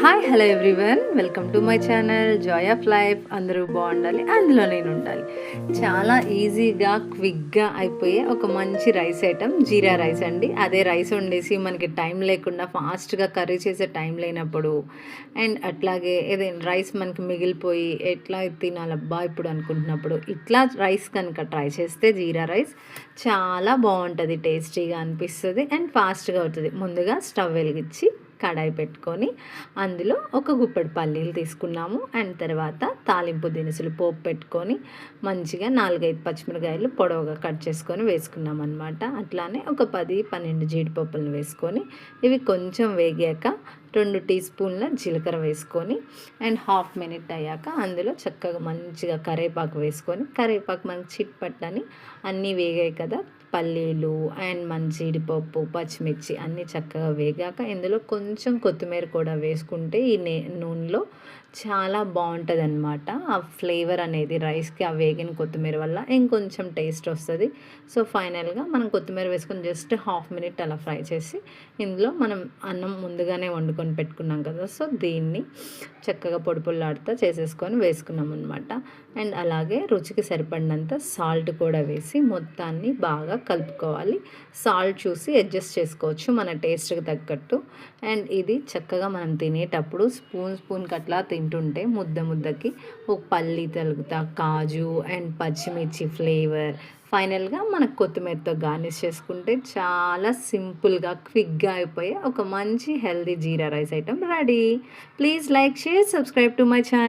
Hi hello everyone, welcome to my channel Joy of life. అందరూ బాగుండాలి, అందులో నేను ఉండాలి. చాలా ఈజీగా క్విక్గా అయిపోయే ఒక మంచి రైస్ ఐటమ్ జీరా రైస్ అండి. అదే రైస్ వండేసి మనకి టైం లేకుండా ఫాస్ట్గా కర్రీ చేసే టైం లేనప్పుడు, అండ్ అట్లాగే ఏదైనా రైస్ మనకి మిగిలిపోయి ఎట్లా తినాలబ్బా ఇప్పుడు అనుకుంటున్నప్పుడు ఇట్లా రైస్ కనుక ట్రై చేస్తే జీరా రైస్ చాలా బాగుంటుంది, టేస్టీగా అనిపిస్తుంది అండ్ ఫాస్ట్గా అవుతుంది. ముందుగా స్టవ్ వెలిగించి కడాయి పెట్టుకొని అందులో ఒక గుప్పెడు పల్లీలు తీసుకున్నాము. అండ్ తర్వాత తాలింపు దినుసులు పోపు పెట్టుకొని మంచిగా 4-5 పచ్చిమిరకాయలు పొడవుగా కట్ చేసుకొని వేసుకున్నాం అనమాట. అట్లానే ఒక 10-12 జీడిపప్పులను వేసుకొని ఇవి కొంచెం వేగాక 2 టీ స్పూన్ల జీలకర్ర వేసుకొని అండ్ హాఫ్ మినిట్ అయ్యాక అందులో చక్కగా మంచిగా కరివేపాకు వేసుకొని, కరివేపాకు మనకి చిట్పట్టని అన్నీ వేగాయి కదా, పల్లీలు అండ్ మన జీడిపప్పు పచ్చిమిర్చి అన్నీ చక్కగా వేగాక ఇందులో కొంచెం కొత్తిమీర కూడా వేసుకుంటే ఈ నూనెలో చాలా బాగుంటుంది అనమాట. ఆ ఫ్లేవర్ అనేది రైస్కి ఆ వేగిన కొత్తిమీర వల్ల ఇంకొంచెం టేస్ట్ వస్తుంది. సో ఫైనల్గా మనం కొత్తిమీర వేసుకొని జస్ట్ హాఫ్ మినిట్ అలా ఫ్రై చేసి ఇందులో మనం అన్నం ముందుగానే వండుకొని పెట్టుకున్నాం కదా, సో దీన్ని చక్కగా పొడి పొడిలాడుతూ చేసేసుకొని వేసుకున్నాం అనమాట. అండ్ అలాగే రుచికి సరిపడినంత సాల్ట్ కూడా వేసి మొత్తాన్ని బాగా కలుపుకోవాలి. సాల్ట్ చూసి అడ్జస్ట్ చేసుకోవచ్చు మన టేస్ట్కి తగ్గట్టు. అండ్ ఇది చక్కగా మనం తినేటప్పుడు స్పూన్కి అట్లా తింటుంటే ముద్దకి ఒక పల్లి తలుగుతా కాజు అండ్ పచ్చిమిర్చి ఫ్లేవర్, ఫైనల్గా మనకు కొత్తిమీరతో గార్నిష్ చేసుకుంటే చాలా సింపుల్గా క్విక్గా అయిపోయే ఒక మంచి healthy jeera rice item ready. Please like, share, subscribe to my channel.